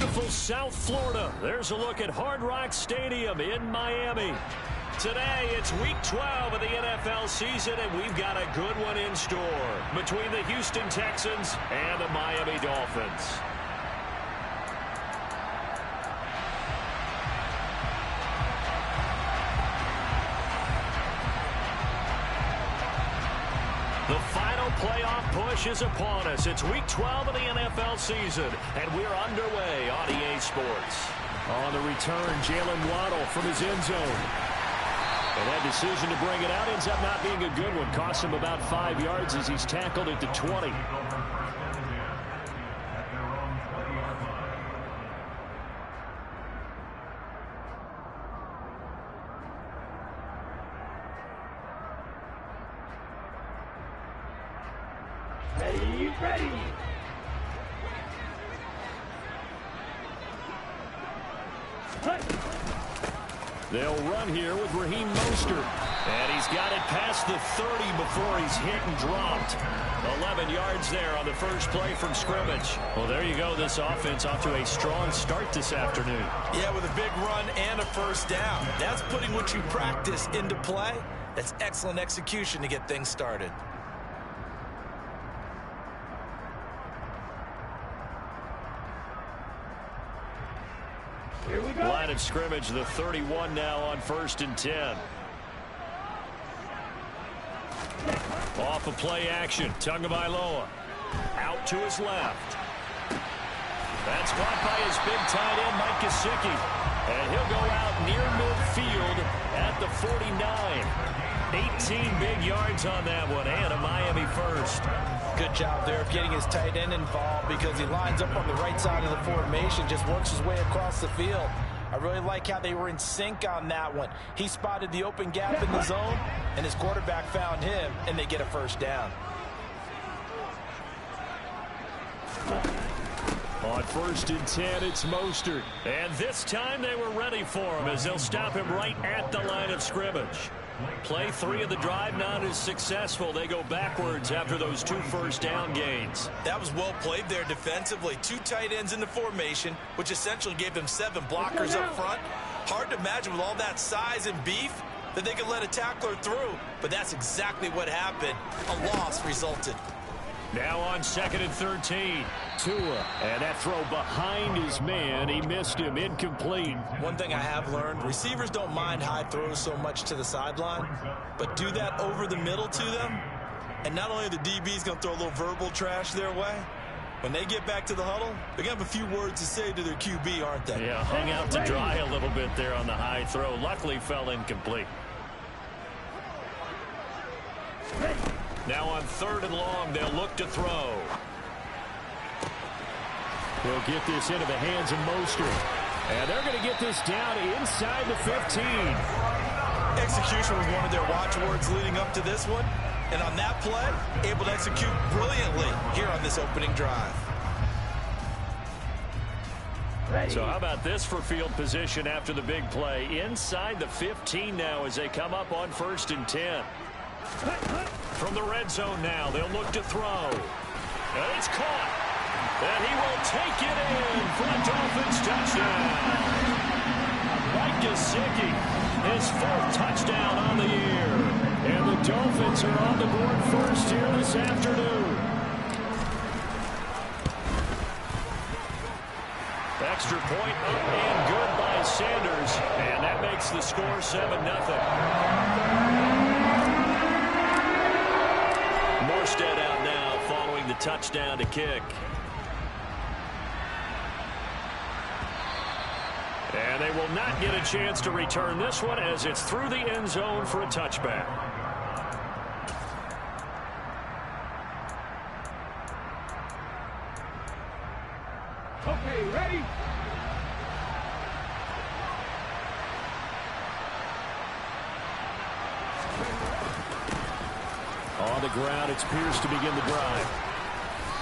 beautiful South Florida. There's a look at Hard Rock Stadium in Miami. Today, it's Week 12 of the NFL season, and we've got a good one in store between the Houston Texans and the Miami Dolphins. The final playoff push is upon us. It's Week 12 of the NFL season, and we're underway on EA Sports. On the return, Jalen Waddle from his end zone. And that decision to bring it out ends up not being a good one. Costs him about 5 yards as he's tackled at the 20. Ready. They'll run here with Raheem Mostert. And he's got it past the 30 before he's hit and dropped. 11 yards there on the first play from scrimmage. Well, there you go. This offense off to a strong start this afternoon. Yeah, with a big run and a first down. That's putting what you practice into play. That's excellent execution to get things started. Here we go. Line of scrimmage, the 31 now on 1st and 10. Off of play action, Tagovailoa. Out to his left. That's caught by his big tight end, Mike Gesicki. And he'll go out near midfield at the 49. 18 big yards on that one, and a Miami first. Good job there of getting his tight end involved because he lines up on the right side of the formation, just works his way across the field. I really like how they were in sync on that one. He spotted the open gap in the zone, and his quarterback found him, and they get a first down. On 1st and 10, it's Mostert. And this time they were ready for him as they'll stop him right at the line of scrimmage. Play 3 of the drive not as successful. They go backwards after those 2 first down gains. That was well played there defensively. 2 tight ends in the formation, which essentially gave them 7 blockers up front. Hard to imagine with all that size and beef that they could let a tackler through. But that's exactly what happened. A loss resulted. Now on 2nd and 13. Tua, and that throw behind his man. He missed him, incomplete. One thing I have learned, receivers don't mind high throws so much to the sideline, but do that over the middle to them, and not only are the DBs going to throw a little verbal trash their way, when they get back to the huddle, they're going to have a few words to say to their QB, aren't they? Yeah, hung out to dry a little bit there on the high throw. Luckily fell incomplete. Now on 3rd and long, they'll look to throw. They'll get this into the hands of Mostert. And they're going to get this down inside the 15. Execution was one of their watchwords leading up to this one. And on that play, able to execute brilliantly here on this opening drive. So how about this for field position after the big play? Inside the 15 now as they come up on 1st and 10. From the red zone now, they'll look to throw. And it's caught. And he will take it in for a Dolphins touchdown. Mike Gesicki, his 4th touchdown on the year. And the Dolphins are on the board first here this afternoon. Extra point up and good by Sanders. And that makes the score 7-0. Morstead out now following the touchdown to kick. And they will not get a chance to return this one as it's through the end zone for a touchback. Okay, ready? On the ground, it's Pierce to begin the drive.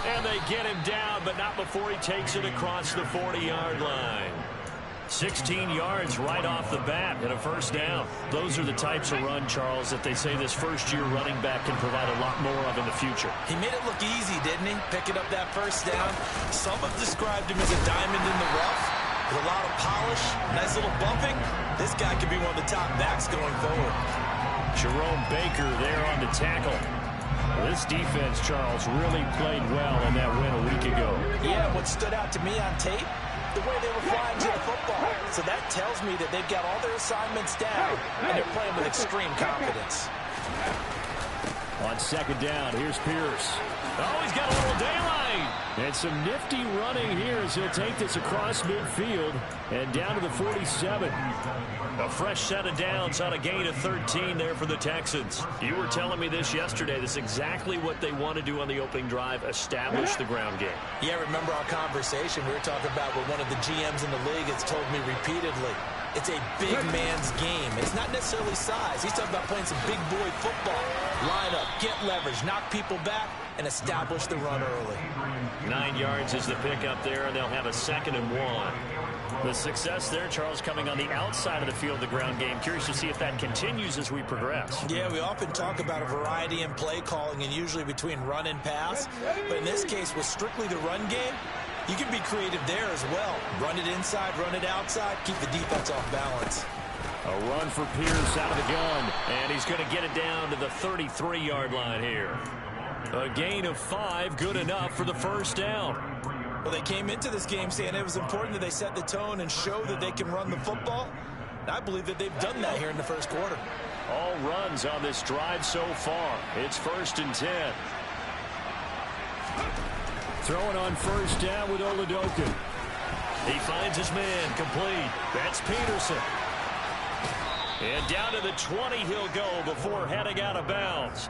And they get him down, but not before he takes it across the 40-yard line. 16 yards right off the bat and a first down. Those are the types of run, Charles, that they say this first-year running back can provide a lot more of in the future. He made it look easy, didn't he? Picking up that first down. Some have described him as a diamond in the rough with a lot of polish, nice little bumping. This guy could be one of the top backs going forward. Jerome Baker there on the tackle. This defense, Charles, really played well in that win a week ago. Yeah, what stood out to me on tape, the way they were flying to the football. So that tells me that they've got all their assignments down, and they're playing with extreme confidence. On second down, here's Pierce. Oh, he's got a little daylight. And some nifty running here as he'll take this across midfield and down to the 47. A fresh set of downs on a gain of 13 there for the Texans. You were telling me this yesterday. This is exactly what they want to do on the opening drive, establish the ground game. Yeah, remember our conversation we were talking about with one of the GMs in the league has told me repeatedly. It's a big man's game. It's not necessarily size. He's talking about playing some big boy football. Line up, get leverage, knock people back, and establish the run early. 9 yards is the pickup there, and they'll have a 2nd and 1. The success there, Charles, coming on the outside of the field, the ground game. Curious to see if that continues as we progress. Yeah, we often talk about a variety in play calling and usually between run and pass. But in this case, with strictly the run game, you can be creative there as well. Run it inside, run it outside, keep the defense off balance. A run for Pierce out of the gun, and he's going to get it down to the 33-yard line here. A gain of 5, good enough for the first down. Well, they came into this game saying it was important that they set the tone and show that they can run the football. And I believe that they've done that here in the first quarter. All runs on this drive so far. It's 1st and 10. Throwing on first down with Oladoka. He finds his man complete. That's Peterson. And down to the 20 he'll go before heading out of bounds.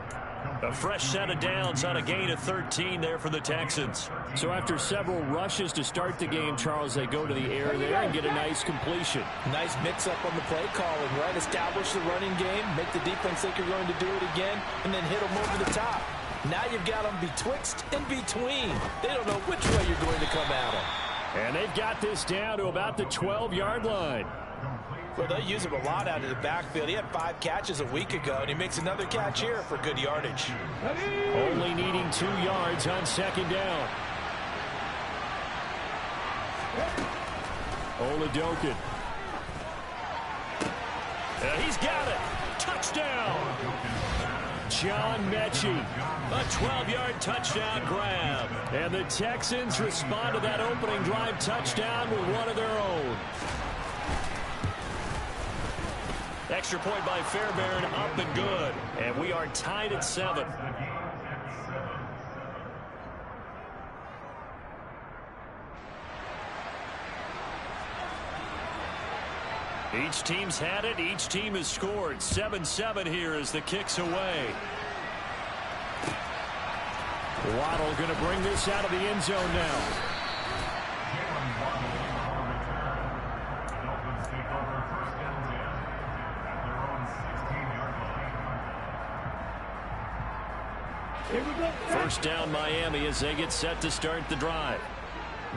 A fresh set of downs on a gain of 13 there for the Texans. So after several rushes to start the game, Charles, they go to the air there and get a nice completion. Nice mix-up on the play calling, right? Establish the running game, make the defense think you're going to do it again, and then hit them over the top. Now you've got them betwixt and between. They don't know which way you're going to come at them. And they've got this down to about the 12-yard line. Well, they use him a lot out of the backfield. He had 5 catches a week ago, and he makes another catch here for good yardage. Only needing 2 yards on second down. Oladoka. He's got it. Touchdown. John Mechie. A 12-yard touchdown grab. And the Texans respond to that opening drive touchdown with one of their own. Extra point by Fairbairn, up and good. And we are tied at 7. Each team's had it. Each team has scored. 7-7 here as the kick's away. Waddle going to bring this out of the end zone now. First down Miami as they get set to start the drive.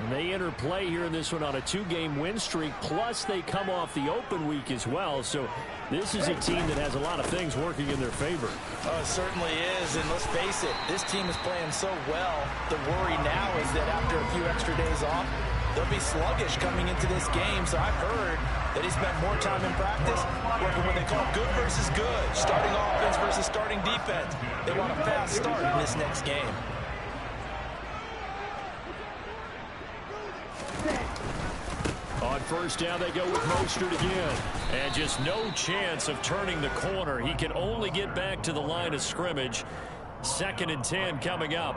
And they enter play here in this one on a 2-game win streak, plus they come off the open week as well. So this is a team that has a lot of things working in their favor. Oh, it certainly is, and let's face it, this team is playing so well. The worry now is that after a few extra days off, they'll be sluggish coming into this game. So I've heard that he spent more time in practice working what they call good versus good, starting offense versus starting defense. They want a fast start in this next game. On first down, they go with Mostert again. And just no chance of turning the corner. He can only get back to the line of scrimmage. 2nd and 10 coming up.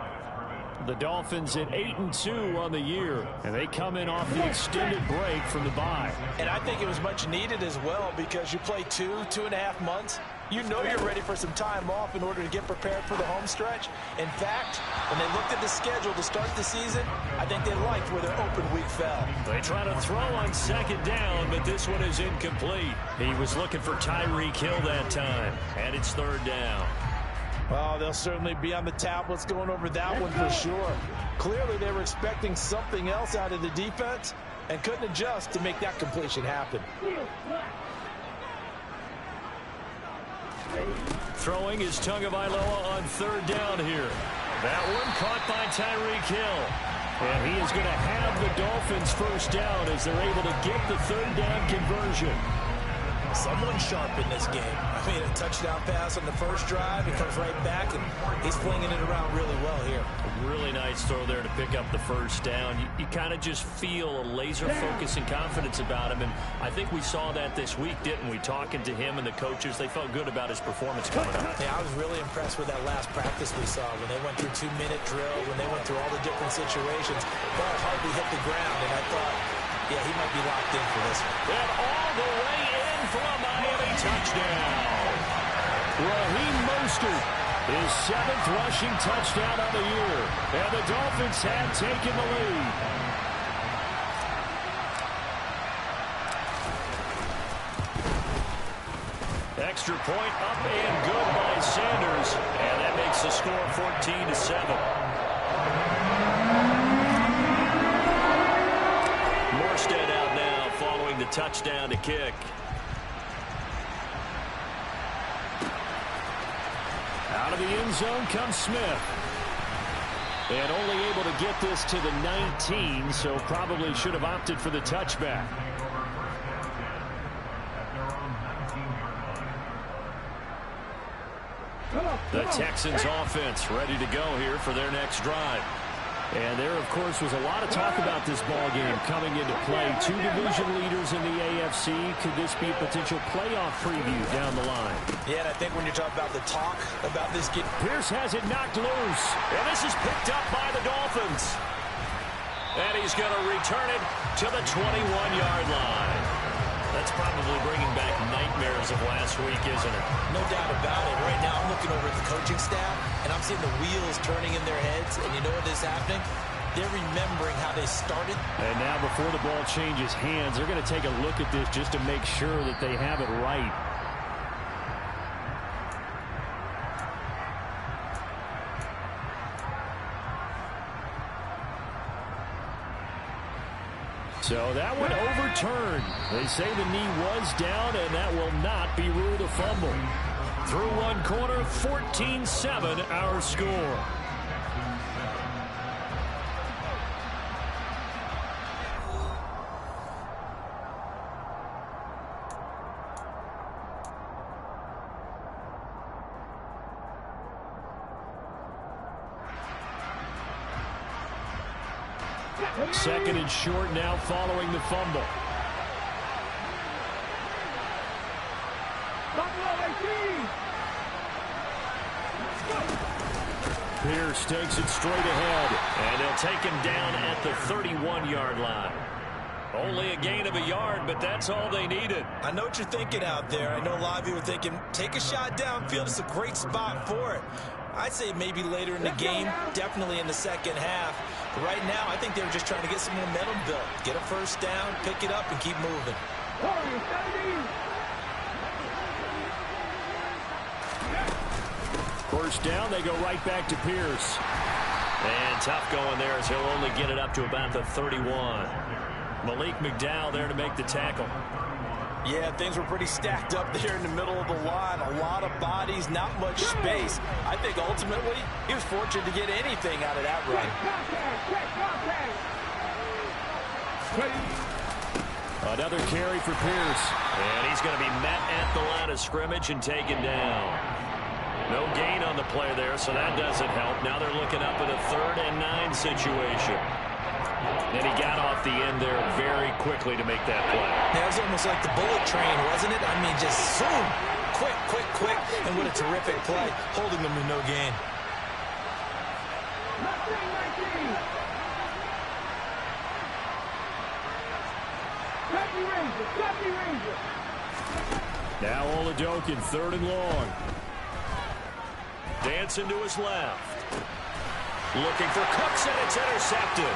The Dolphins at 8-2 on the year, and they come in off the extended break from the bye. And I think it was much needed as well because you play 2.5 months. You know you're ready for some time off in order to get prepared for the home stretch. In fact, when they looked at the schedule to start the season, I think they liked where their open week fell. They try to throw on second down, but this one is incomplete. He was looking for Tyreek Hill that time, and it's 3rd down. Well, they'll certainly be on the tablets going over that one for sure. Clearly, they were expecting something else out of the defense, and couldn't adjust to make that completion happen. Throwing is Tagovailoa on third down here. That one caught by Tyreek Hill. And he is going to have the Dolphins first down as they're able to get the third down conversion. Someone sharp in this game. I mean, a touchdown pass on the first drive. He comes right back, and he's flinging it around really well here. Really nice throw there to pick up the first down. You kind of just feel a laser focus and confidence about him, and I think we saw that this week, didn't we? Talking to him and the coaches, they felt good about his performance coming up. Yeah, I was really impressed with that last practice we saw when they went through 2-minute drill, when they went through all the different situations. Ball hardly hit the ground, and I thought, yeah, he might be locked in for this one. And all the way in for a Miami touchdown. Raheem Mostert, his 7th rushing touchdown of the year. And the Dolphins have taken the lead. Extra point up and good by Sanders. And that makes the score 14-7. Morstead out now following the touchdown to kick. Out of the end zone comes Smith. And only able to get this to the 19, so probably should have opted for the touchback. The Texans offense ready to go here for their next drive. And there, of course, was a lot of talk about this ball game coming into play. 2 division leaders in the AFC. Could this be a potential playoff preview down the line? Yeah, and I think when you're talking about the talk about this game, Pierce has it knocked loose. And this is picked up by the Dolphins. And he's going to return it to the 21-yard line. That's probably bringing back nightmares of last week, isn't it? no doubt about it. Right now, I'm looking over at the coaching staff, and I'm seeing the wheels turning in their heads. And you know what is happening? They're remembering how they started. And now before the ball changes hands, they're going to take a look at this just to make sure that they have it right. So that one overturned. They say the knee was down, and that will not be ruled a fumble. Through one quarter, 14-7 our score. Second and short now following the fumble. Pierce takes it straight ahead, and they'll take him down at the 31-yard line. Only a gain of a yard, but that's all they needed. I know what you're thinking out there. I know a lot of you are thinking, take a shot downfield. It's a great spot for it. I'd say maybe later in the game, definitely in the second half. But right now, I think they were just trying to get some momentum built. Get a first down, pick it up, and keep moving. First down, they go right back to Pierce. And tough going there as he'll only get it up to about the 31. Malik McDowell there to make the tackle. Yeah, things were pretty stacked up there in the middle of the line. A lot of bodies, not much space. I think ultimately he was fortunate to get anything out of that run. Another carry for Pierce. And he's going to be met at the line of scrimmage and taken down. No gain on the play there, so that doesn't help. Now they're looking up at a 3rd and 9 situation. And he got off the end there very quickly to make that play. That was almost like the bullet train, wasn't it? I mean, just zoom. Quick, quick, quick. And what a terrific play, holding them to no gain. Now Oladokin, 3rd and long. Dancing to his left. Looking for Cooks, and it's intercepted.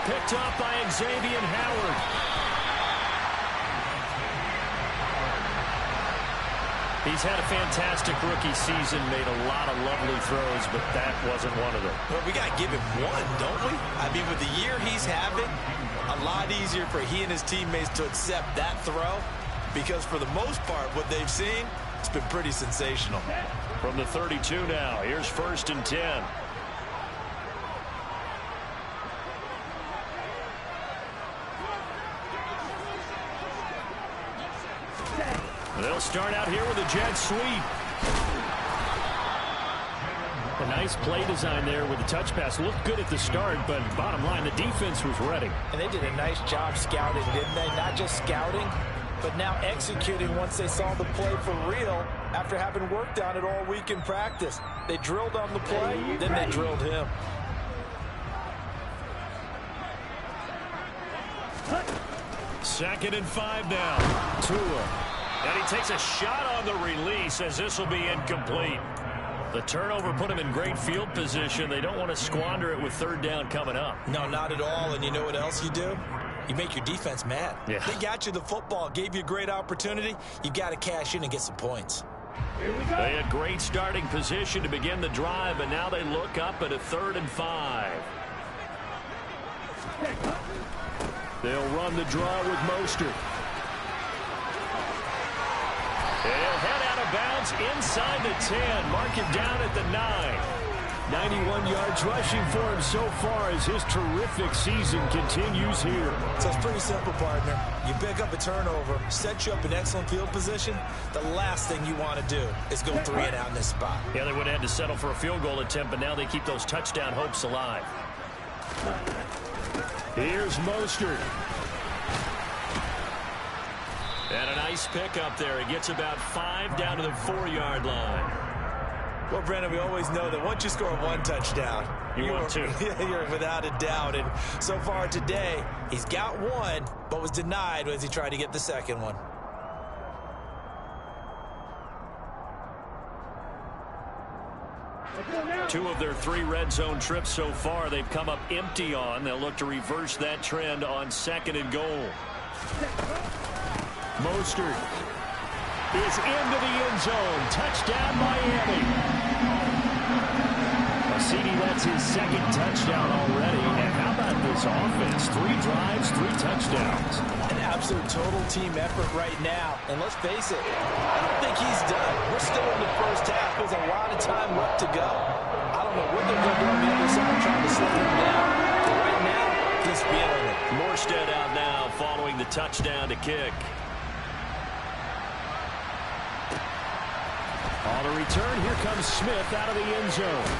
Picked up by Xavier Howard. He's had a fantastic rookie season, made a lot of lovely throws, but that wasn't one of them. Well, we got to give him one, don't we? I mean, with the year he's having, a a lot easier for he and his teammates to accept that throw because for the most part, what they've seen, it's been pretty sensational. From the 32 now, here's 1st and 10. They'll start out here with a jet sweep. A nice play design there with the touch pass. Looked good at the start, but bottom line, the defense was ready. And they did a nice job scouting, didn't they? Not just scouting, but now executing once they saw the play for real after having worked on it all week in practice. They drilled on the play, then they drilled him. Second and 5 now. Tua. And he takes a shot on the release as this will be incomplete. The turnover put him in great field position. They don't want to squander it with 3rd down coming up. No, not at all. And you know what else you do? You make your defense mad. Yeah. They got you the football, gave you a great opportunity. You got to cash in and get some points. They had great starting position to begin the drive, but now they look up at a 3rd and 5. They'll run the draw with Mostert. He'll head out of bounds inside the 10. Mark him down at the 9. 91 yards rushing for him so far as his terrific season continues here. So it's pretty simple, partner. You pick up a turnover, set you up in excellent field position. The last thing you want to do is go 3 and out in this spot. Yeah, they would have had to settle for a field goal attempt, but now they keep those touchdown hopes alive. Here's Mostert. And a nice pickup there. He gets about 5 down to the 4-yard line. Well, Brandon, we always know that once you score 1 touchdown, you want 2. You're without a doubt. And so far today, he's got 1, but was denied as he tried to get the second one. Two of their 3 red zone trips so far, they've come up empty on. They'll look to reverse that trend on 2nd and goal. Mostert is into the end zone. Touchdown, Miami. CD, that's his 2nd touchdown already. And how about this offense? 3 drives, 3 touchdowns. An absolute total team effort right now. And let's face it, I don't think he's done. We're still in the first half. There's a lot of time left to go. I don't know what they're going to do on the other side trying to slow him down. But right now, he's feeling it. Morstead out now following the touchdown to kick. On the return, here comes Smith out of the end zone.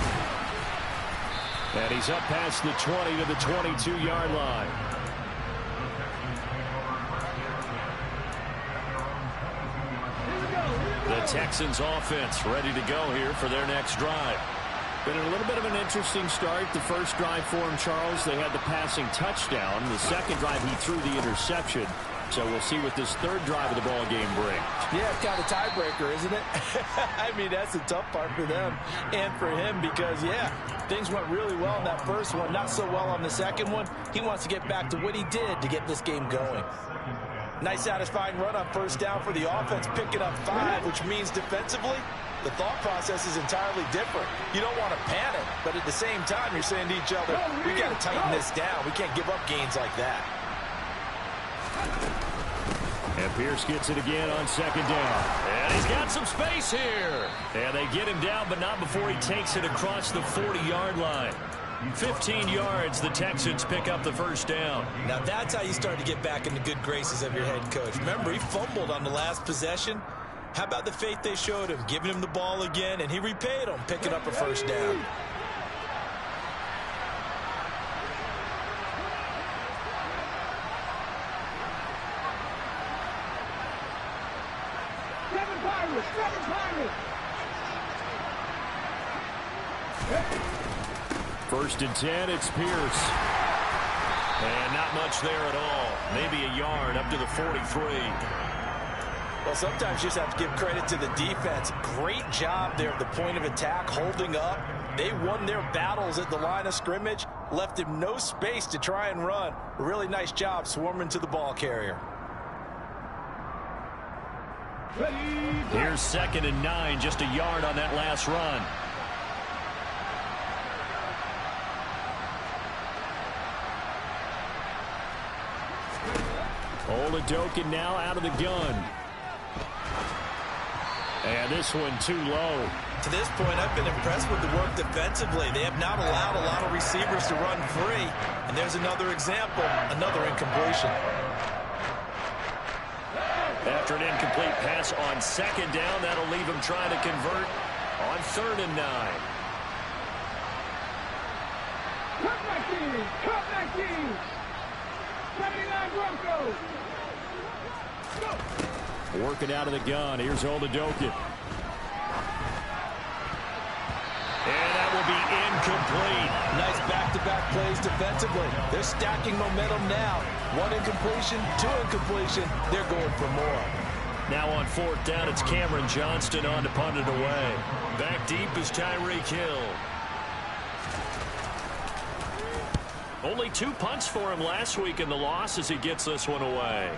And he's up past the 20 to the 22-yard line. The Texans offense ready to go here for their next drive. Been a little bit of an interesting start. The first drive for him, Charles, they had the passing touchdown. The second drive, he threw the interception. So we'll see what this 3rd drive of the ball game brings. Yeah, it's kind of a tiebreaker, isn't it? I mean, that's the tough part for them and for him because, yeah, things went really well in that first one, not so well on the second one. He wants to get back to what he did to get this game going. Nice satisfying run on 1st down for the offense, picking up 5, which means defensively, the thought process is entirely different. You don't want to panic, but at the same time, you're saying to each other, we got to tighten this down. We can't give up gains like that. And Pierce gets it again on 2nd down. And he's got some space here. And they get him down, but not before he takes it across the 40-yard line. 15 yards, the Texans pick up the 1st down. Now that's how you start to get back in the good graces of your head coach. Remember, he fumbled on the last possession. How about the faith they showed him, giving him the ball again, and he repaid them, picking up a 1st down. First and 10, it's Pierce. And not much there at all. Maybe a yard up to the 43. Well, sometimes you just have to give credit to the defense. Great job there at the point of attack, holding up. They won their battles at the line of scrimmage, left him no space to try and run. A really nice job swarming to the ball carrier. Here's 2nd and 9, just a yard on that last run. Oladokin now out of the gun. And this one too low. To this point, I've been impressed with the work defensively. They have not allowed a lot of receivers to run free. And there's another example, another incompletion. After an incomplete pass on second down, that'll leave him trying to convert on 3rd and 9. Cut back in! Cut back in! 79 Broncos! Go! Working out of the gun. Here's Oladokin. And that will be incomplete. Nice back-to-back plays defensively. They're stacking momentum now. 1 incompletion, 2 incompletion. They're going for more. Now on 4th down, it's Cameron Johnston on to punt it away. Back deep is Tyreek Hill. Only 2 punts for him last week in the loss as he gets this one away.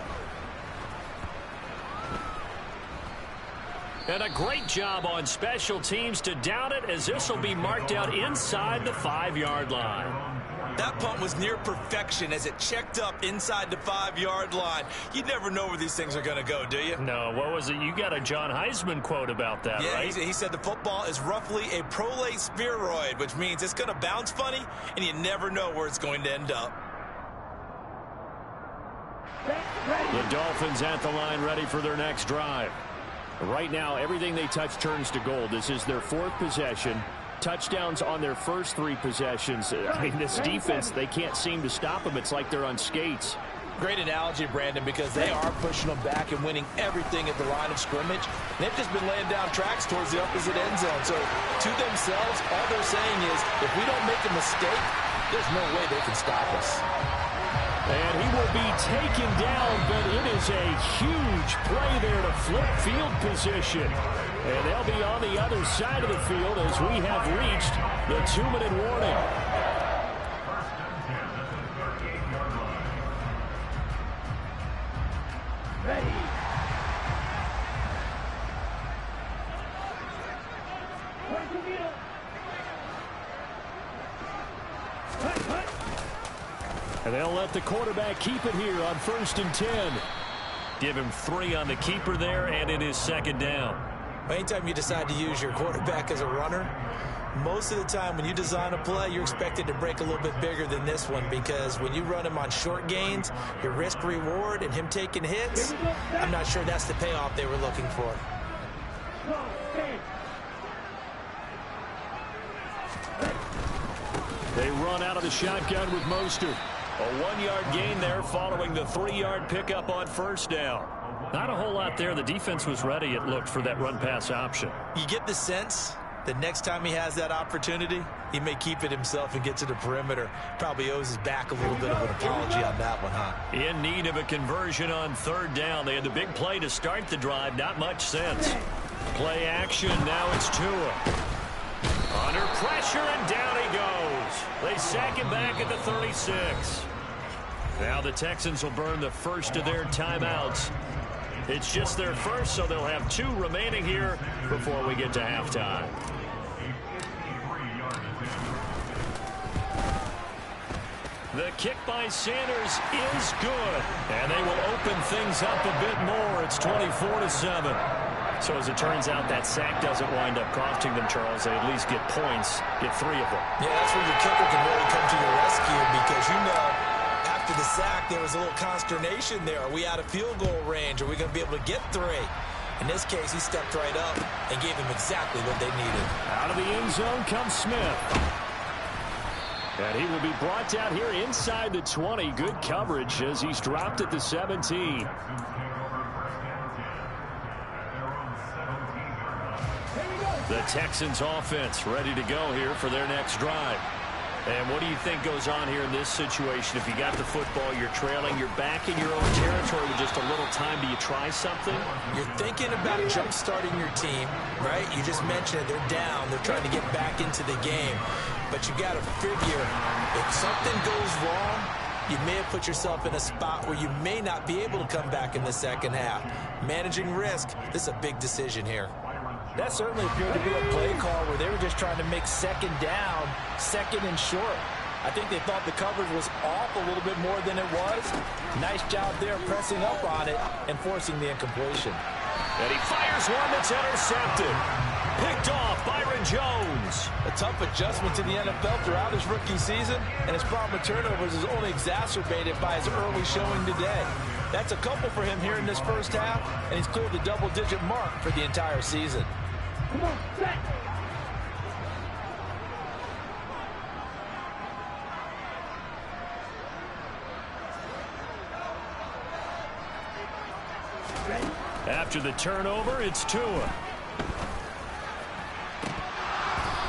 And a great job on special teams to down it, as this will be marked out inside the 5-yard line. That punt was near perfection as it checked up inside the 5-yard line. You never know where these things are going to go, do you? No, what was it? You got a John Heisman quote about that, right? He said the football is roughly a prolate spheroid, which means it's going to bounce funny, and you never know where it's going to end up. The Dolphins at the line, ready for their next drive. Right now, everything they touch turns to gold. This is their 4th possession. Touchdowns on their first 3 possessions. I mean, this defense, they can't seem to stop them. It's like they're on skates. Great analogy, Brandon, because they are pushing them back and winning everything at the line of scrimmage. They've just been laying down tracks towards the opposite end zone. So, to themselves, all they're saying is, if we don't make a mistake, there's no way they can stop us. And he will be taken down, but it is a huge play there to flip field position. And they'll be on the other side of the field as we have reached the 2-minute warning. Ready! And they'll let the quarterback keep it here on 1st and 10. Give him 3 on the keeper there, and it is 2nd down. Anytime you decide to use your quarterback as a runner, most of the time when you design a play, you're expected to break a little bit bigger than this one, because when you run him on short gains, your risk-reward and him taking hits, I'm not sure that's the payoff they were looking for. They run out of the shotgun with Mostert. A 1-yard gain there following the 3-yard pickup on 1st down. Not a whole lot there. The defense was ready, it looked, for that run-pass option. You get the sense that next time he has that opportunity, he may keep it himself and get to the perimeter. Probably owes his back a little bit of an apology on that one, huh? In need of a conversion on 3rd down. They had the big play to start the drive. Not much sense. Play action. Now it's Tua. Under pressure, and down he goes. They sack him back at the 36. Now the Texans will burn the first of their timeouts. It's just their first, so they'll have 2 remaining here before we get to halftime. The kick by Sanders is good, and they will open things up a bit more. It's 24-7. So as it turns out, that sack doesn't wind up costing them, Charles. They at least get points, get 3 of them. Yeah, that's where your kicker can really come to your rescue, because you know, after the sack, there was a little consternation there. Are we out of field goal range? Are we going to be able to get 3? In this case, he stepped right up and gave them exactly what they needed. Out of the end zone comes Smith. And he will be brought down here inside the 20. Good coverage as he's dropped at the 17. The Texans offense ready to go here for their next drive. And what do you think goes on here in this situation? If you got the football, you're trailing, you're back in your own territory with just a little time, do you try something? You're thinking about jump-starting your team, right? You just mentioned it. They're down. They're trying to get back into the game. But you got to figure, if something goes wrong, you may have put yourself in a spot where you may not be able to come back in the second half. Managing risk, this is a big decision here. That certainly appeared to be a play call where they were just trying to make second down, 2nd and short. I think they thought the coverage was off a little bit more than it was. Nice job there pressing up on it and forcing the incompletion. And he fires one that's intercepted. Picked off Byron Jones. A tough adjustment to the NFL throughout his rookie season, and his problem with turnovers is only exacerbated by his early showing today. That's a couple for him here in this first half, and he's cleared the double-digit mark for the entire season. Come on, set. After the turnover, it's Tua.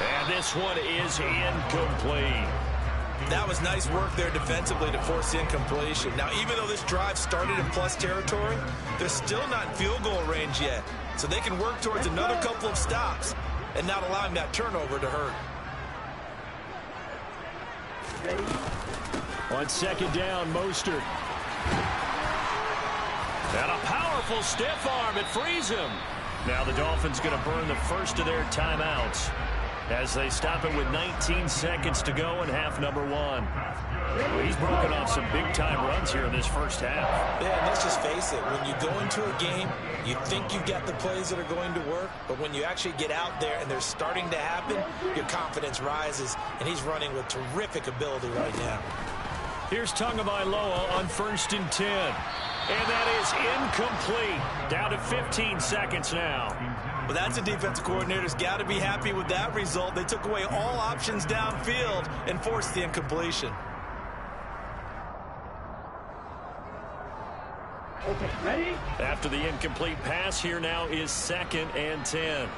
And this one is incomplete. That was nice work there defensively to force the incompletion. Now, even though this drive started in plus territory, they're still not in field goal range yet. So they can work towards another couple of stops and not allowing that turnover to hurt. On second down, Mostert. And a powerful stiff arm. It frees him. Now the Dolphins going to burn the first of their timeouts as they stop it with 19 seconds to go in half number one. Well, he's broken off some big-time runs here in this first half. Yeah, and let's just face it. When you go into a game, you think you've got the plays that are going to work, but when you actually get out there and they're starting to happen, your confidence rises, and he's running with terrific ability right now. Here's Tagovailoa on 1st and 10. And that is incomplete. Down to 15 seconds now. Well, that's a defensive coordinator's got to be happy with that result. They took away all options downfield and forced the incompletion. Okay, ready? After the incomplete pass, here now is 2nd and 10.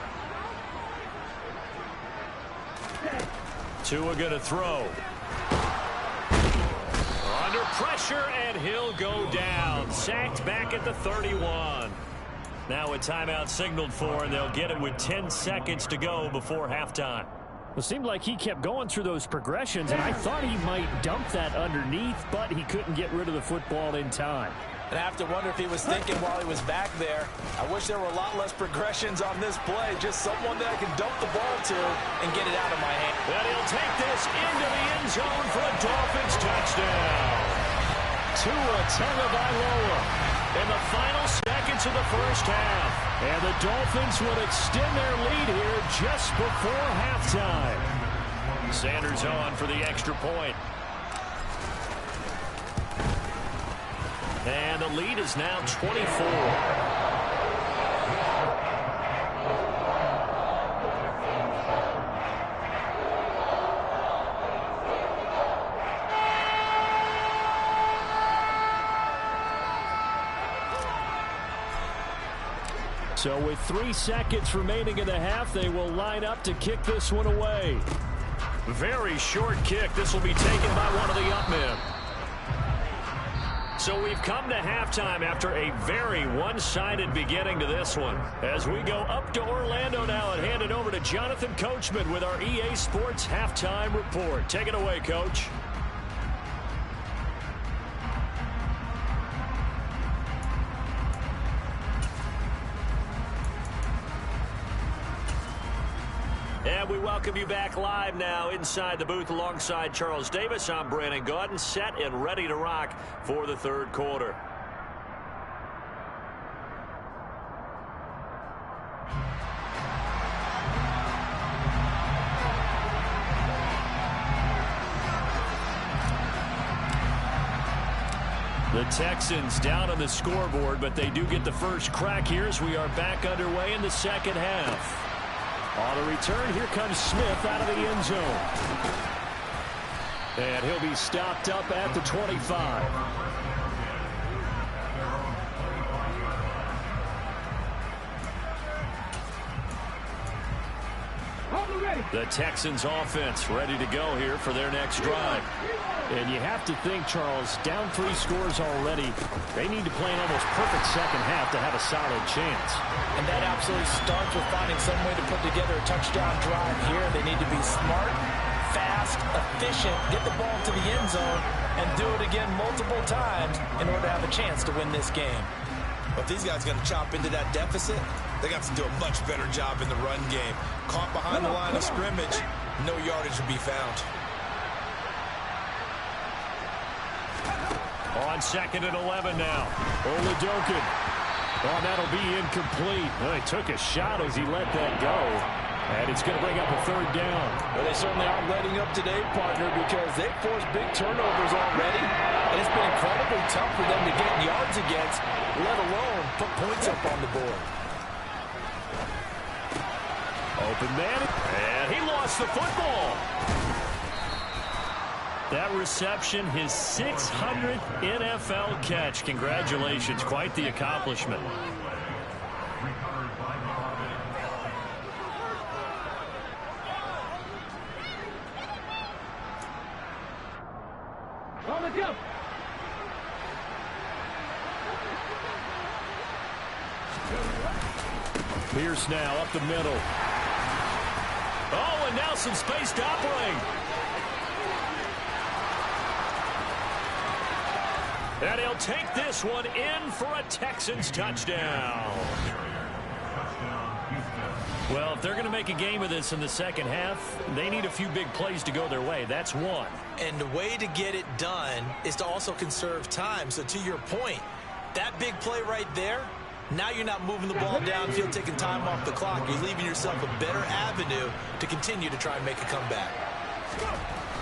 Tua going to throw. Under pressure, and he'll go down. Sacked back at the 31. Now a timeout signaled for, and they'll get it with 10 seconds to go before halftime. It seemed like he kept going through those progressions, and I thought he might dump that underneath, but he couldn't get rid of the football in time. And I have to wonder if he was thinking while he was back there, I wish there were a lot less progressions on this play. Just someone that I can dump the ball to and get it out of my hand. And he'll take this into the end zone for a Dolphins touchdown. Tua Tagovailoa in the final seconds of the first half. And the Dolphins would extend their lead here just before halftime. Sanders on for the extra point. And the lead is now 24. So with 3 seconds remaining in the half, they will line up to kick this one away. Very short kick. This will be taken by one of the up men. So we've come to halftime after a very one-sided beginning to this one. As we go up to Orlando now and hand it over to Jonathan Coachman with our EA Sports Halftime Report. Take it away, Coach. And we welcome you back live now inside the booth alongside Charles Davis. I'm Brandon Gaudin, set and ready to rock for the third quarter. The Texans down on the scoreboard, but they do get the first crack here as we are back underway in the second half. On the return, here comes Smith out of the end zone. And he'll be stopped up at the 25. The Texans offense ready to go here for their next drive. And you have to think, Charles, down 3 scores already. They need to play an almost perfect second half to have a solid chance. And that absolutely starts with finding some way to put together a touchdown drive here. They need to be smart, fast, efficient, get the ball to the end zone, and do it again multiple times in order to have a chance to win this game. But if these guys are going to chop into that deficit, they got to do a much better job in the run game. Caught behind the line of scrimmage, no yardage to be found. On 2nd and 11 now. Oladokun. Oh, that'll be incomplete. Well, he took a shot as he let that go. And it's going to bring up a 3rd down. Well, they certainly aren't letting up today, partner, because they've forced big turnovers already. And it's been incredibly tough for them to get yards against, let alone put points up on the board. Open man. And he lost the football. That reception, his 600th NFL catch. Congratulations. Quite the accomplishment. On the jump. Pierce now up the middle. Oh, and now some space to operate. And he'll take this one in for a Texans touchdown. Well, if they're going to make a game of this in the second half, they need a few big plays to go their way. That's one. And the way to get it done is to also conserve time. So to your point, that big play right there, now you're not moving the ball downfield, taking time off the clock. You're leaving yourself a better avenue to continue to try and make a comeback.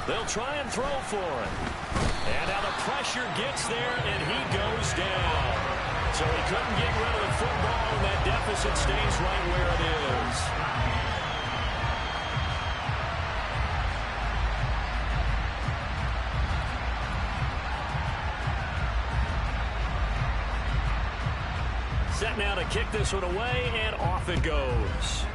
They'll try and throw for him. And now the pressure gets there, and he goes down. So he couldn't get rid of the football, and that deficit stays right where it is. Set now to kick this one away, and off it goes.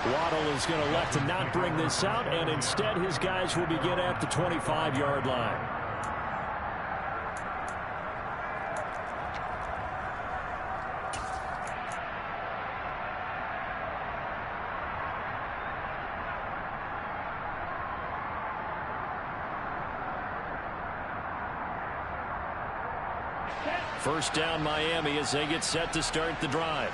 Waddle is going to elect to not bring this out, and instead his guys will begin at the 25-yard line. First down Miami as they get set to start the drive.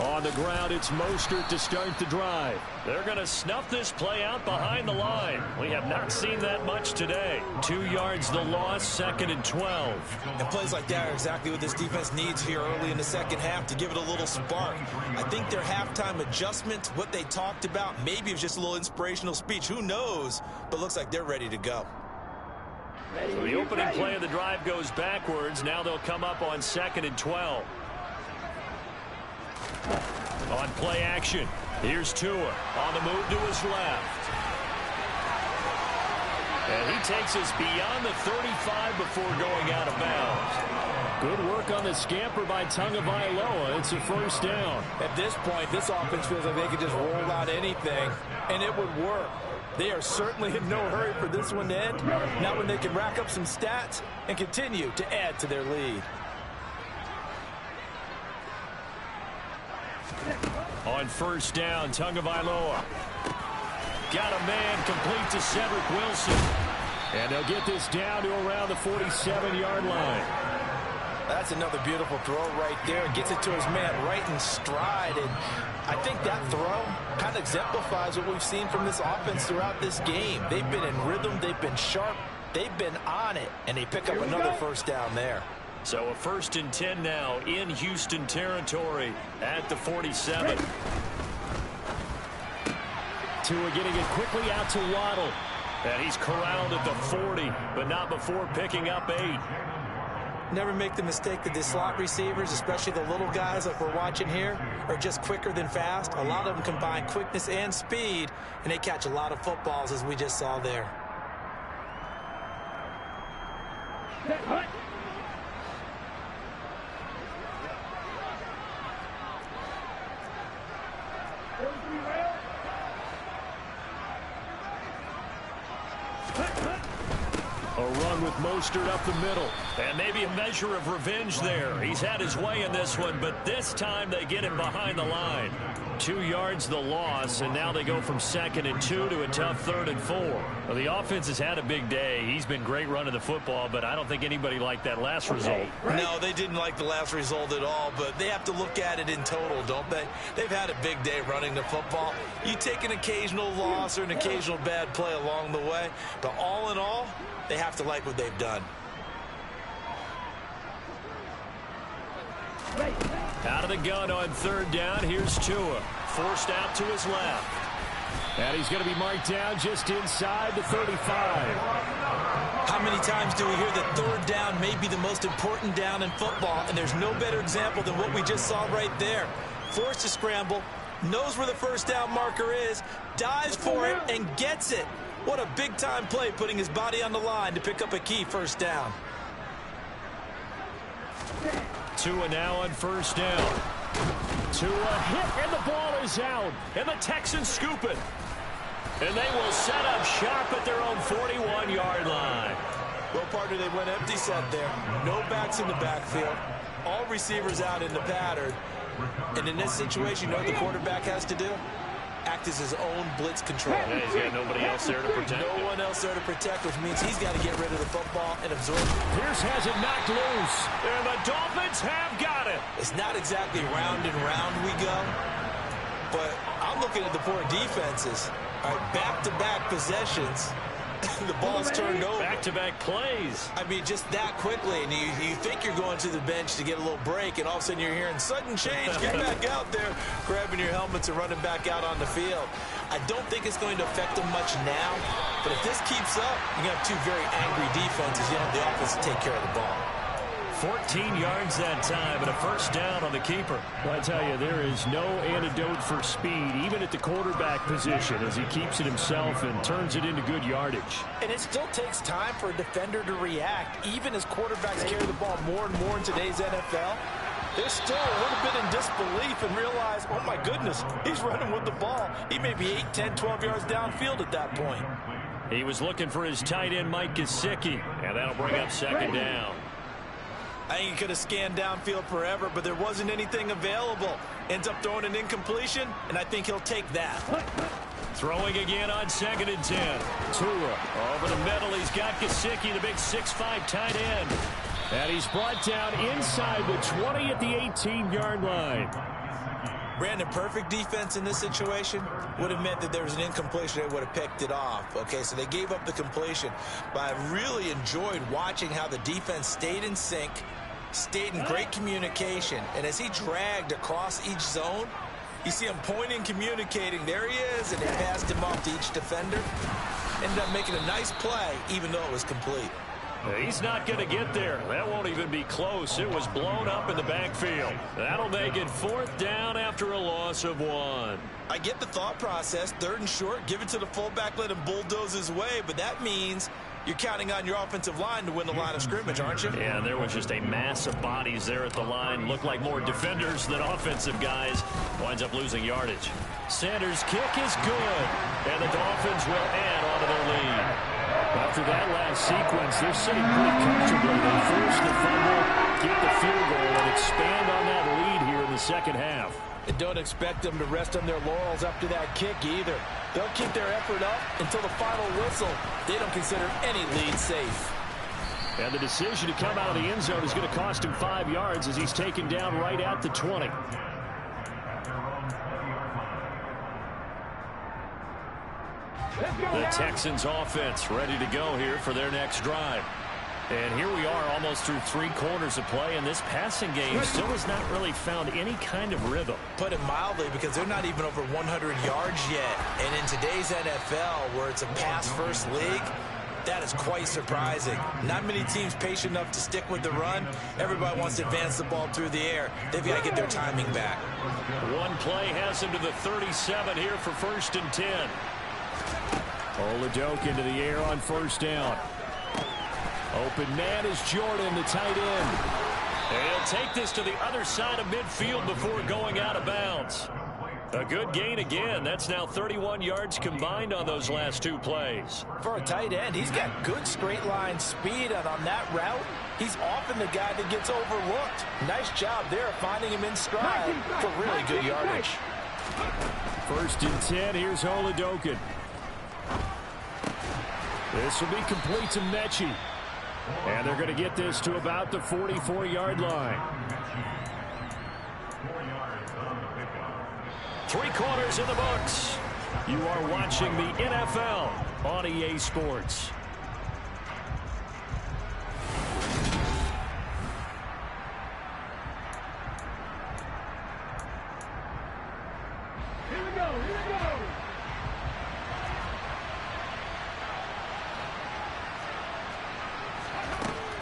On the ground, it's Mostert to start the drive. They're going to snuff this play out behind the line. We have not seen that much today. 2 yards the loss, 2nd and 12. And plays like that are exactly what this defense needs here early in the second half to give it a little spark. I think their halftime adjustment, what they talked about, maybe it was just a little inspirational speech. Who knows? But looks like they're ready to go. So the opening play of the drive goes backwards. Now they'll come up on 2nd and 12. On play action, here's Tua on the move to his left. And he takes us beyond the 35 before going out of bounds. Good work on the scamper by Tagovailoa. It's a first down. At this point, this offense feels like they could just roll out anything, and it would work. They are certainly in no hurry for this one to end. Not when they can rack up some stats and continue to add to their lead. On first down, Tagovailoa. Got a man complete to Cedric Wilson. And they'll get this down to around the 47-yard line. That's another beautiful throw right there. Gets it to his man right in stride. And I think that throw kind of exemplifies what we've seen from this offense throughout this game. They've been in rhythm. They've been sharp. They've been on it. And they pick up another first down there. So a 1st and 10 now in Houston territory at the 47. Tua getting it quickly out to Waddle. And he's corralled at the 40, but not before picking up 8. Never make the mistake that the slot receivers, especially the little guys like we're watching here, are just quicker than fast. A lot of them combine quickness and speed, and they catch a lot of footballs, as we just saw there. A run with Mostert up the middle. And maybe a measure of revenge there. He's had his way in this one, but this time they get him behind the line. 2 yards the loss, and now they go from 2nd and 2 to a tough 3rd and 4. Well, the offense has had a big day. He's been great running the football, but I don't think anybody liked that last result. No, they didn't like the last result at all, but they have to look at it in total, don't they? They've had a big day running the football. You take an occasional loss or an occasional bad play along the way, but all in all, they have to like what they've done. Out of the gun on 3rd down. Here's Tua. Forced out to his left. And he's going to be marked down just inside the 35. How many times do we hear that 3rd down may be the most important down in football, and there's no better example than what we just saw right there. Forced to scramble, knows where the 1st down marker is, dives for it, and gets it. What a big-time play, putting his body on the line to pick up a key 1st down. Tua now on 1st down. Tua hit, and the ball is out. And the Texans scoop it. And they will set up shop at their own 41-yard line. Well, partner, they went empty set there. No backs in the backfield. All receivers out in the pattern. And in this situation, you know what the quarterback has to do? Act as his own blitz control. Yeah, he's got nobody else there to protect No one else there to protect, which means he's got to get rid of the football and absorb it. Pierce has it knocked loose. And the Dolphins have got it. It's not exactly round and round we go, but I'm looking at the poor defenses. All right, back-to-back possessions. The ball's turned over. Back-to-back plays. I mean, just that quickly, and you think you're going to the bench to get a little break, and all of a sudden you're hearing sudden change, get back out there, grabbing your helmets and running back out on the field. I don't think it's going to affect them much now, but if this keeps up, you're going to have 2 very angry defenses. You have the offense to take care of the ball. 14 yards that time and a 1st down on the keeper. Well, I tell you, there is no antidote for speed, even at the quarterback position, as he keeps it himself and turns it into good yardage. And it still takes time for a defender to react, even as quarterbacks carry the ball more and more in today's NFL. They're still a little bit in disbelief and realize, oh my goodness, he's running with the ball. He may be 8, 10, 12 yards downfield at that point. He was looking for his tight end, Mike Gesicki, and that'll bring up 2nd down. I think he could have scanned downfield forever, but there wasn't anything available. Ends up throwing an incompletion, and I think he'll take that. Throwing again on 2nd and 10. Tua over the middle. He's got Gesicki, the big 6'5" tight end. And he's brought down inside the 20 at the 18-yard line. Brandon, perfect defense in this situation would have meant that there was an incompletion. They would have picked it off. Okay, so they gave up the completion. But I really enjoyed watching how the defense stayed in sync, stayed in great communication. And as he dragged across each zone, you see him pointing, communicating. There he is, and they passed him off to each defender. Ended up making a nice play, even though it was complete. He's not going to get there. That won't even be close. It was blown up in the backfield. That'll make it 4th down after a loss of 1. I get the thought process. 3rd and short, give it to the fullback, let him bulldoze his way. But that means you're counting on your offensive line to win the line of scrimmage, aren't you? Yeah, there was just a mass of bodies there at the line. Looked like more defenders than offensive guys. Winds up losing yardage. Sanders' kick is good. And the Dolphins will add on to their lead. After that last sequence, they're sitting pretty comfortably. They force the fumble, get the field goal, and expand on that lead here in the 2nd half. And don't expect them to rest on their laurels after that kick either. They'll keep their effort up until the final whistle. They don't consider any lead safe. And the decision to come out of the end zone is going to cost him 5 yards as he's taken down right at the 20. The Texans offense ready to go here for their next drive. And here we are almost through 3 quarters of play, and this passing game still has not really found any kind of rhythm. Put it mildly, because they're not even over 100 yards yet. And in today's NFL, where it's a pass-first league, that is quite surprising. Not many teams patient enough to stick with the run. Everybody wants to advance the ball through the air. They've got to get their timing back. One play has him to the 37 here for 1st and 10. Oladoke into the air on 1st down. Open man is Jordan, the tight end. And he'll take this to the other side of midfield before going out of bounds. A good gain again. That's now 31 yards combined on those last 2 plays. For a tight end, he's got good straight line speed, and on that route, he's often the guy that gets overlooked. Nice job there finding him in stride for really good yardage. 1st and 10. Here's Holidokin. This will be complete to Mechie. And they're going to get this to about the 44-yard line. 3 quarters in the books. You are watching the NFL on EA Sports. Here we go, here we go.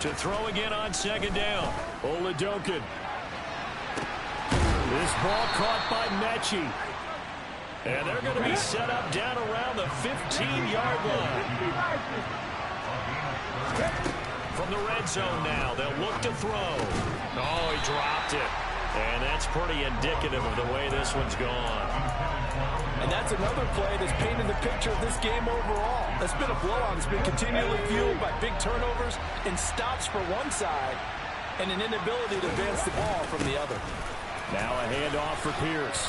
To throw again on 2nd down. Holidokin. This ball caught by Mechie. And they're going to be set up down around the 15-yard line. From the red zone now, they'll look to throw. Oh, he dropped it. And that's pretty indicative of the way this one's gone. And that's another play that's painted the picture of this game overall. It's been a blowout. It's been continually fueled by big turnovers and stops for one side and an inability to advance the ball from the other. Now a handoff for Pierce.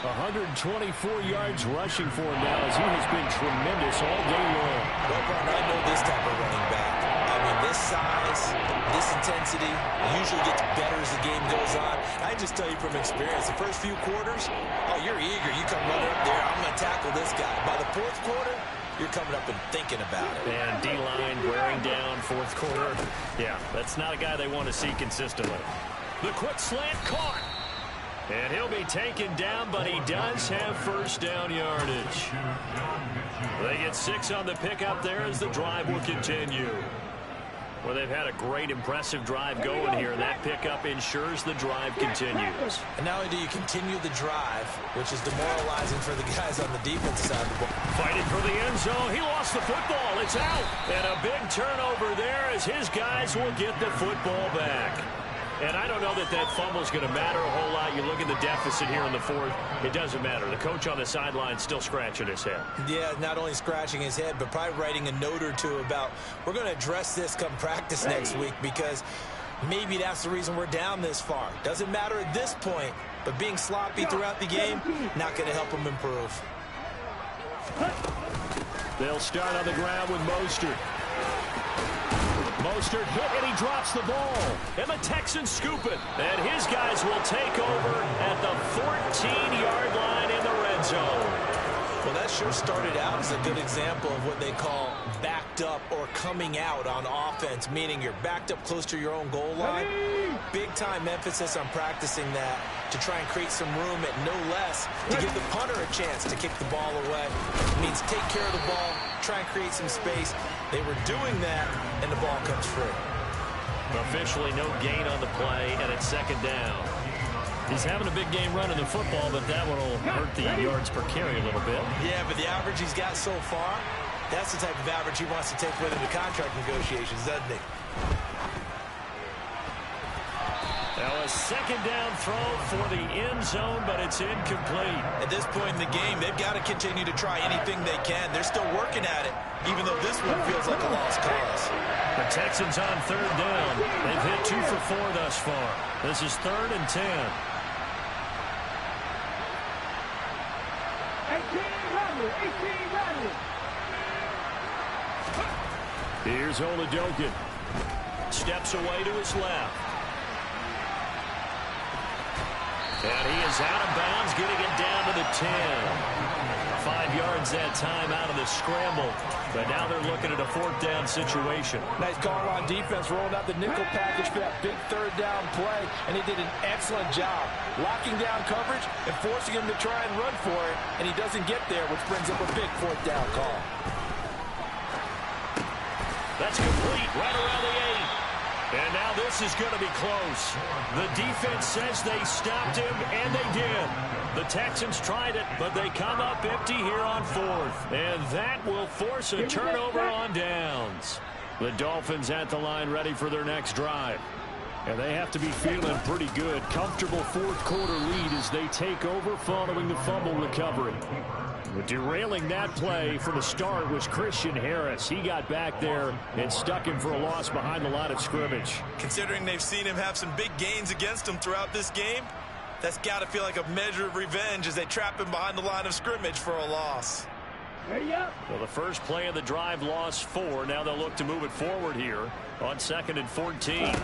124 yards rushing for him now as he has been tremendous all day long. Well, Brian, I know this type of running back. I mean, this size, this intensity usually gets better as the game goes on. I just tell you from experience, the first few quarters, oh, you're eager. You come running up there, I'm going to tackle this guy. By the 4th quarter, you're coming up and thinking about it. And D-line wearing down 4th quarter. Yeah, that's not a guy they want to see consistently. The quick slant caught. And he'll be taken down, but he does have 1st down yardage. They get 6 on the pickup there as the drive will continue. Well, they've had a great, impressive drive going here. That pickup ensures the drive continues. And not only do you continue the drive, which is demoralizing for the guys on the defensive side of the ball. Fighting for the end zone. He lost the football. It's out. And a big turnover there as his guys will get the football back. And I don't know that that fumble is going to matter a whole lot. You look at the deficit here in the 4th. It doesn't matter. The coach on the sideline still scratching his head. Yeah, not only scratching his head, but probably writing a note or two about we're going to address this come practice next week because maybe that's the reason we're down this far. Doesn't matter at this point, but being sloppy throughout the game, not going to help him improve. They'll start on the ground with Mostert. Mostert hit, and he drops the ball. And the Texans scoop it. And his guys will take over at the 14-yard line in the red zone. Well, that sure started out as a good example of what they call backed up or coming out on offense, meaning you're backed up close to your own goal line. Big-time emphasis on practicing that to try and create some room at no less to give the punter a chance to kick the ball away. It means take care of the ball, try and create some space. They were doing that, and the ball comes free. Officially no gain on the play, and it's 2nd down. He's having a big game running the football, but that one will hurt the yards per carry a little bit. Yeah, but the average he's got so far, that's the type of average he wants to take with him to contract negotiations, doesn't he? Now a 2nd down throw for the end zone, but it's incomplete. At this point in the game, they've got to continue to try anything they can. They're still working at it, even though this one feels like a lost cause. The Texans on 3rd down. They've hit 2 for 4 thus far. This is 3rd and 10. 18 running. Here's Holidokin. Steps away to his left. And he is out of bounds, getting it down to the 10. 5 yards that time out of the scramble. But now they're looking at a 4th down situation. Nice call on defense, rolling out the nickel package for that big 3rd down play. And he did an excellent job locking down coverage and forcing him to try and run for it. And he doesn't get there, which brings up a big 4th down call. That's complete right around the 8. And now this is going to be close. The defense says they stopped him, and they did. The Texans tried it, but they come up empty here on 4th. And that will force a turnover on downs. The Dolphins at the line ready for their next drive. And they have to be feeling pretty good. Comfortable fourth-quarter lead as they take over following the fumble recovery. Derailing that play from the start was Christian Harris. He got back there and stuck him for a loss behind the line of scrimmage. Considering they've seen him have some big gains against him throughout this game, that's got to feel like a measure of revenge as they trap him behind the line of scrimmage for a loss. Ready up. Well, the first play of the drive lost 4. Now they'll look to move it forward here on 2nd and 14.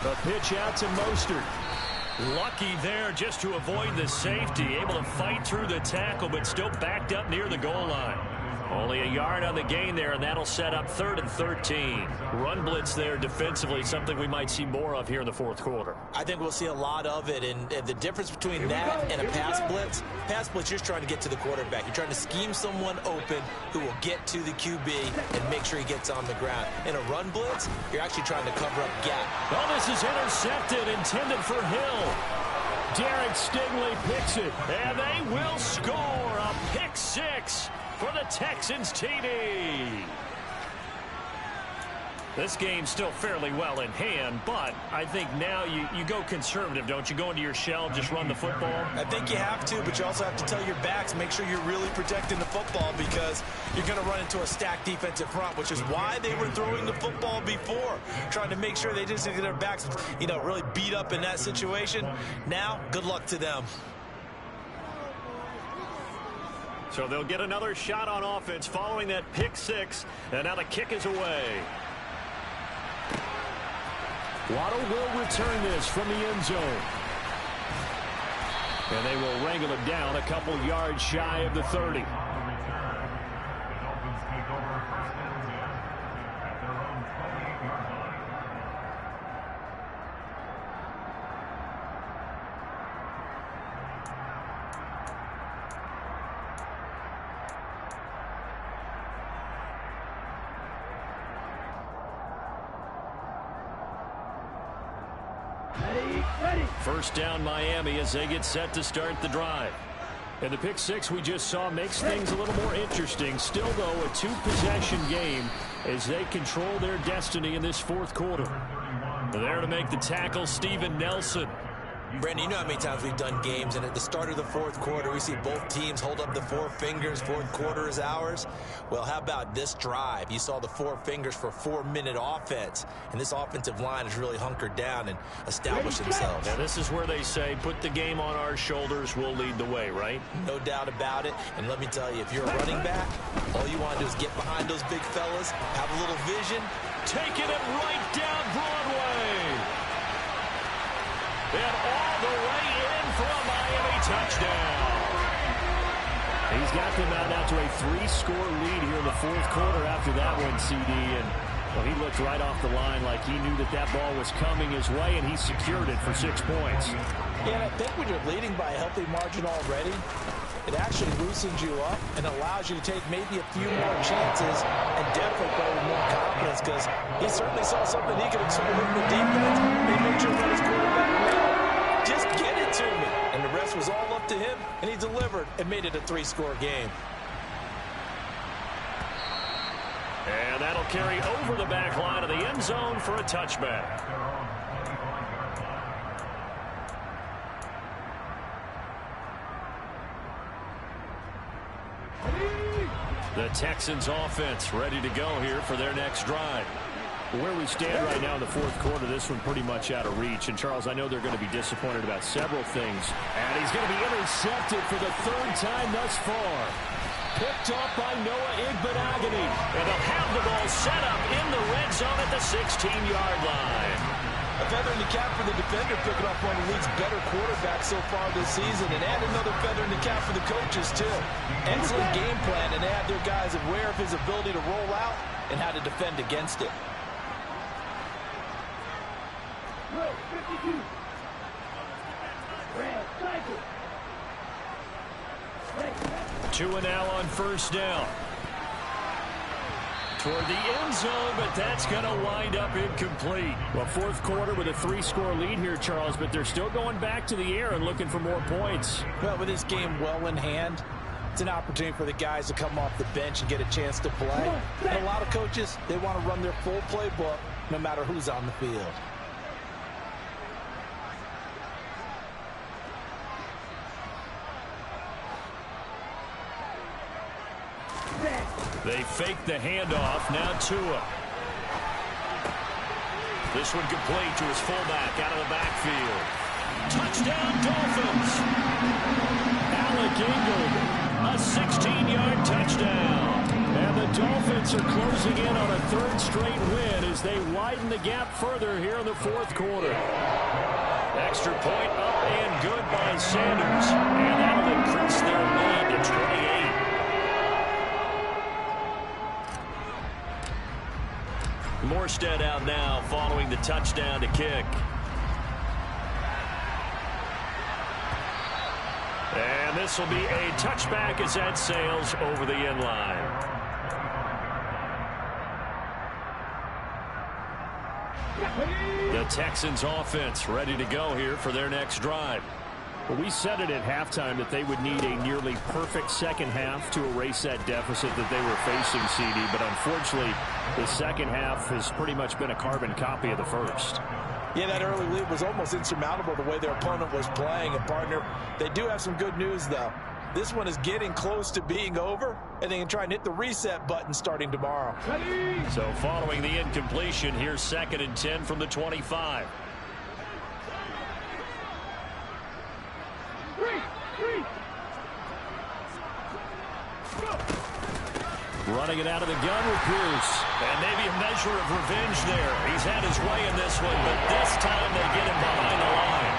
The pitch out to Mostert. Lucky there just to avoid the safety. Able to fight through the tackle, but still backed up near the goal line. Only a yard on the gain there, and that'll set up 3rd and 13. Run blitz there defensively, something we might see more of here in the fourth quarter. I think we'll see a lot of it, and the difference between that and a pass blitz, you're just trying to get to the quarterback. You're trying to scheme someone open who will get to the QB and make sure he gets on the ground. In a run blitz, you're actually trying to cover up gap. Oh, this is intercepted, intended for Hill. Derek Stingley picks it, and they will score a pick 6 for the Texans TD. This game's still fairly well in hand, but I think now you go conservative, don't you? Go into your shell, just run the football? I think you have to, but you also have to tell your backs, make sure you're really protecting the football because you're going to run into a stacked defensive front, which is why they were throwing the football before, trying to make sure they didn't get their backs, really beat up in that situation. Now, good luck to them. So they'll get another shot on offense following that pick 6, and now the kick is away. Waddle will return this from the end zone. And they will wrangle it down a couple yards shy of the 30. First down Miami as they get set to start the drive. And the pick 6 we just saw makes things a little more interesting. Still, though, a 2-possession game as they control their destiny in this fourth quarter. There to make the tackle, Steven Nelson. Brandon, you know how many times we've done games, and at the start of the fourth quarter, we see both teams hold up the 4 fingers, fourth quarter is ours. Well, how about this drive? You saw the 4 fingers for 4-minute offense, and this offensive line has really hunkered down and established themselves. Now, this is where they say, put the game on our shoulders, we'll lead the way, right? No doubt about it, and let me tell you, if you're a running back, all you want to do is get behind those big fellas, have a little vision. Taking it right down Broadway. And all the way in for a Miami touchdown. He's got them out to a 3-score lead here in the fourth quarter after that one, CD. And well, he looked right off the line like he knew that ball was coming his way, and he secured it for 6 points. Yeah, and I think when you're leading by a healthy margin already, it actually loosens you up and allows you to take maybe a few more chances and definitely play with more confidence because he certainly saw something he could exploit in the defense. He made sure that his quarterback well. Just get it to me. And the rest was all up to him, and he delivered and made it a 3-score game. And that'll carry over the back line of the end zone for a touchback. The Texans offense ready to go here for their next drive. Where we stand right now in the fourth quarter, this one pretty much out of reach. And, Charles, I know they're going to be disappointed about several things. And he's going to be intercepted for the 3rd time thus far. Picked off by Noah Igbenogany. And they'll have the ball set up in the red zone at the 16-yard line. A feather in the cap for the defender, picking off one of the league's better quarterbacks so far this season, and add another feather in the cap for the coaches, too. Excellent game plan, and they have their guys aware of his ability to roll out and how to defend against it. 52. Red cycle. 2 and now on first down. Toward the end zone, but that's going to wind up incomplete. Well, fourth quarter with a 3-score lead here, Charles, but they're still going back to the air and looking for more points. Well, with this game well in hand, it's an opportunity for the guys to come off the bench and get a chance to play. And a lot of coaches, they want to run their full playbook no matter who's on the field. They fake the handoff. Now Tua. This one complete to his fullback out of the backfield. Touchdown, Dolphins. Alec Ingold, a 16-yard touchdown. And the Dolphins are closing in on a third straight win as they widen the gap further here in the fourth quarter. Extra point up and good by Sanders. And that'll increase their lead to 28. Morstead out now following the touchdown to kick. And this will be a touchback as that sails over the end line. The Texans offense ready to go here for their next drive. Well, we said it at halftime that they would need a nearly perfect second half to erase that deficit that they were facing, CD. But unfortunately, the second half has pretty much been a carbon copy of the first. Yeah, that early lead was almost insurmountable the way their opponent was playing. And, partner, they do have some good news, though. This one is getting close to being over, and they can try and hit the reset button starting tomorrow. So following the incompletion, here's 2nd and 10 from the 25. Running it out of the gun with Pierce. And maybe a measure of revenge there. He's had his way in this one, but this time they get him behind the line.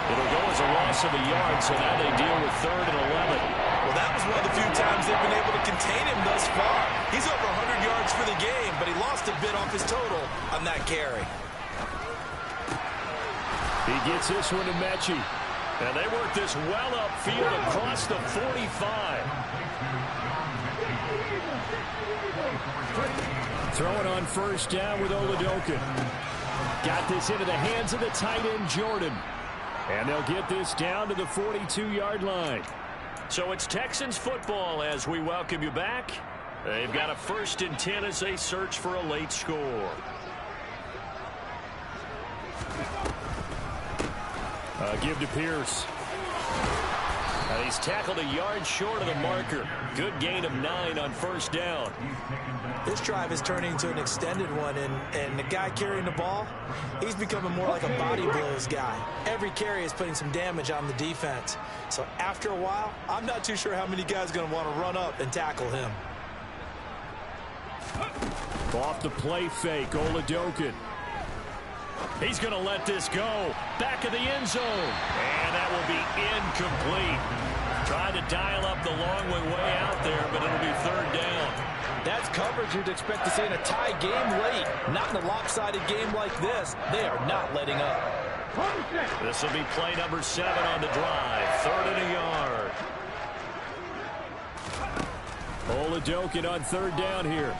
It'll go as a loss of a yard, so now they deal with 3rd and 11. Well, that was one of the few times they've been able to contain him thus far. He's over 100 yards for the game, but he lost a bit off his total on that carry. He gets this one to Mechie. And they work this well upfield across the 45. Throwing on first down with Oladoka. Got this into the hands of the tight end, Jordan. And they'll get this down to the 42-yard line. So it's Texans football as we welcome you back. They've got a 1st and 10 as they search for a late score. Give to Pierce. He's tackled a yard short of the marker. Good gain of 9 on first down. This drive is turning into an extended one, and the guy carrying the ball, he's becoming more like a body blows guy. Every carry is putting some damage on the defense. So after a while, I'm not too sure how many guys are going to want to run up and tackle him. Off the play fake, Oladoka. He's going to let this go. Back of the end zone. And that will be incomplete. Trying to dial up the long way out there, but it'll be 3rd down. That's coverage you'd expect to see in a tie game late. Not in a lopsided game like this. They are not letting up. This will be play number 7 on the drive. 3rd and a yard. Oladoka on 3rd down here.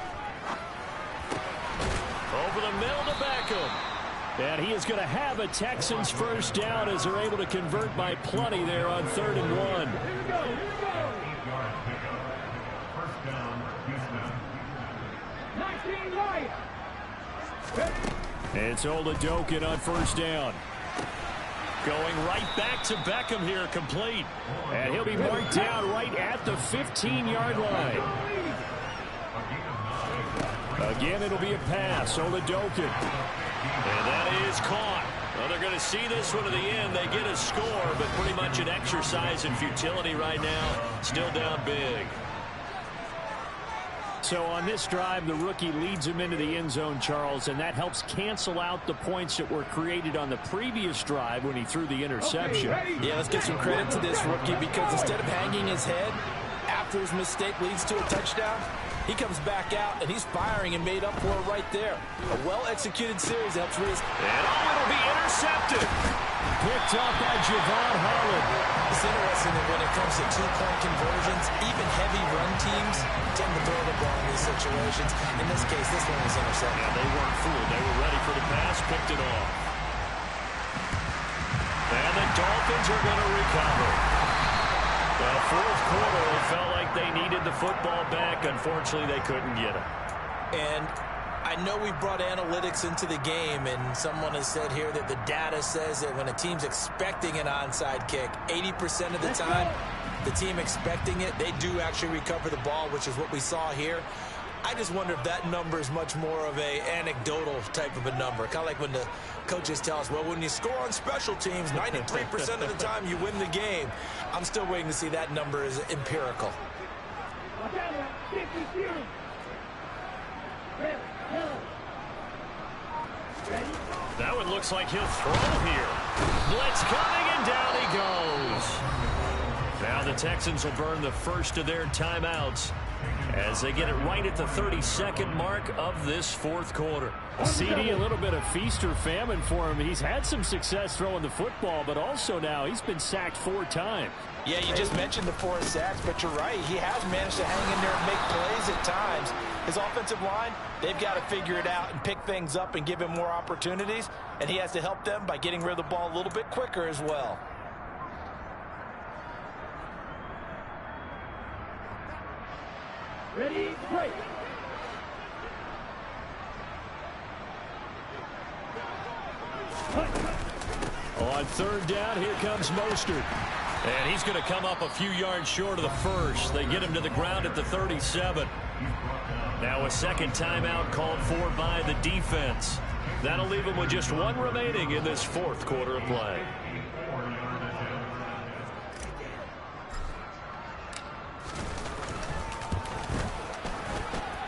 Over the middle to Beckham. And he is going to have a Texans first down as they're able to convert by plenty there on 3rd and 1. And it's Oladoka on first down. Going right back to Beckham here, complete. And he'll be marked down right at the 15-yard line. Again, it'll be a pass. Oladoka. And that is caught. Well, they're going to see this one to the end. They get a score, but pretty much an exercise in futility right now. Still down big. So on this drive, the rookie leads him into the end zone, Charles, and that helps cancel out the points that were created on the previous drive when he threw the interception. Yeah, let's give some credit to this rookie because instead of hanging his head after his mistake leads to a touchdown, he comes back out, and he's firing and made up for it right there. A well-executed series helps risk. And it'll be intercepted. Picked up by Javon Holland. It's interesting that when it comes to two-point conversions, even heavy run teams tend to throw the ball in these situations. In this case, this one was intercepted. Yeah, they weren't fooled. They were ready for the pass, picked it off. And the Dolphins are going to recover. The fourth quarter, they felt like they needed the football back. Unfortunately, they couldn't get it. And I know we brought analytics into the game, and someone has said here that the data says that when a team's expecting an onside kick, 80% of the time, the team expecting it, they do actually recover the ball, which is what we saw here. I just wonder if that number is much more of a anecdotal type of a number. Kind of like when the coaches tell us, well, when you score on special teams, 93% of the time you win the game. I'm still waiting to see that number is empirical. That one looks like he'll throw here. Blitz coming, and down he goes. Now the Texans will burn the first of their timeouts as they get it right at the 32nd mark of this fourth quarter. CD, a little bit of feast or famine for him. He's had some success throwing the football, but also now he's been sacked 4 times. Yeah, you just mentioned the 4 sacks, but you're right. He has managed to hang in there and make plays at times. His offensive line, they've got to figure it out and pick things up and give him more opportunities, and he has to help them by getting rid of the ball a little bit quicker as well. Ready, break. On third down, here comes Mostert. And he's going to come up a few yards short of the first. They get him to the ground at the 37. Now a second timeout called for by the defense. That'll leave him with just 1 remaining in this fourth quarter of play.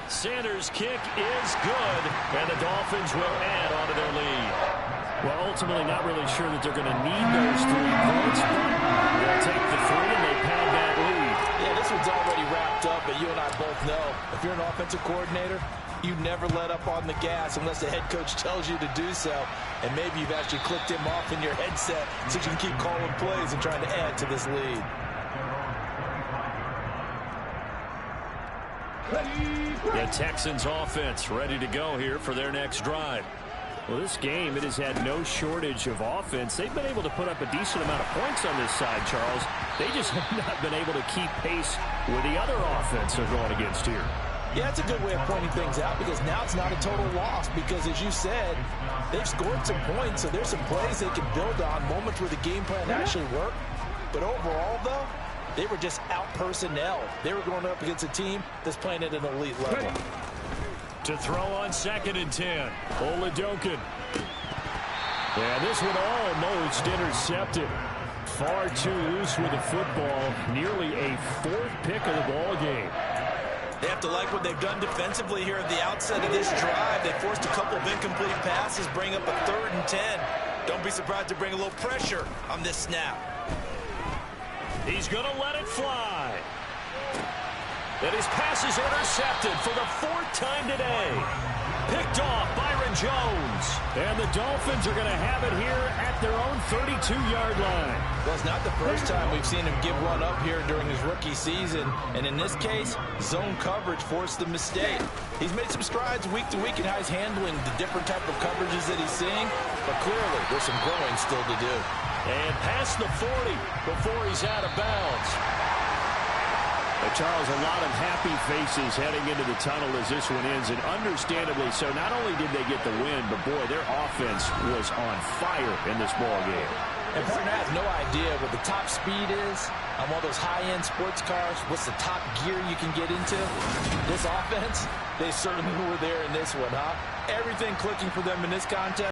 Sanders' kick is good, and the Dolphins will add on to their lead. Well, ultimately not really sure that they're going to need those 3 points, but they'll take the 3 and they pad that lead. Yeah, this one's already wrapped up, but you and I both know if you're an offensive coordinator, you never let up on the gas unless the head coach tells you to do so. And maybe you've actually clicked him off in your headset so you can keep calling plays and trying to add to this lead. The Texans offense ready to go here for their next drive. Well, this game, it has had no shortage of offense. They've been able to put up a decent amount of points on this side, Charles. They just have not been able to keep pace with the other offense they're going against here. Yeah, that's a good way of pointing things out because now it's not a total loss because, as you said, they've scored some points, so there's some plays they can build on, moments where the game plan actually worked. But overall, though, they were just out-personnel. They were going up against a team that's playing at an elite level. To throw on 2nd and 10. Oladokin. And this one almost intercepted. Far too loose with the football. Nearly a 4th pick of the ball game. They have to like what they've done defensively here at the outset of this drive. They forced a couple of incomplete passes, bring up a 3rd and 10. Don't be surprised to bring a little pressure on this snap. He's going to let it fly. And his pass is intercepted for the 4th time today. Picked off Byron Jones. And the Dolphins are going to have it here at their own 32-yard line. Well, it's not the first time we've seen him give one up here during his rookie season. And in this case, zone coverage forced the mistake. He's made some strides week to week in how he's handling the different type of coverages that he's seeing. But clearly, there's some growing still to do. And past the 40 before he's out of bounds. Charles, a lot of happy faces heading into the tunnel as this one ends, and understandably so. Not only did they get the win, but boy, their offense was on fire in this ball game. And Barton has no idea what the top speed is on one of those high-end sports cars. What's the top gear you can get into? This offense, they certainly were there in this one, huh? Everything clicking for them in this contest.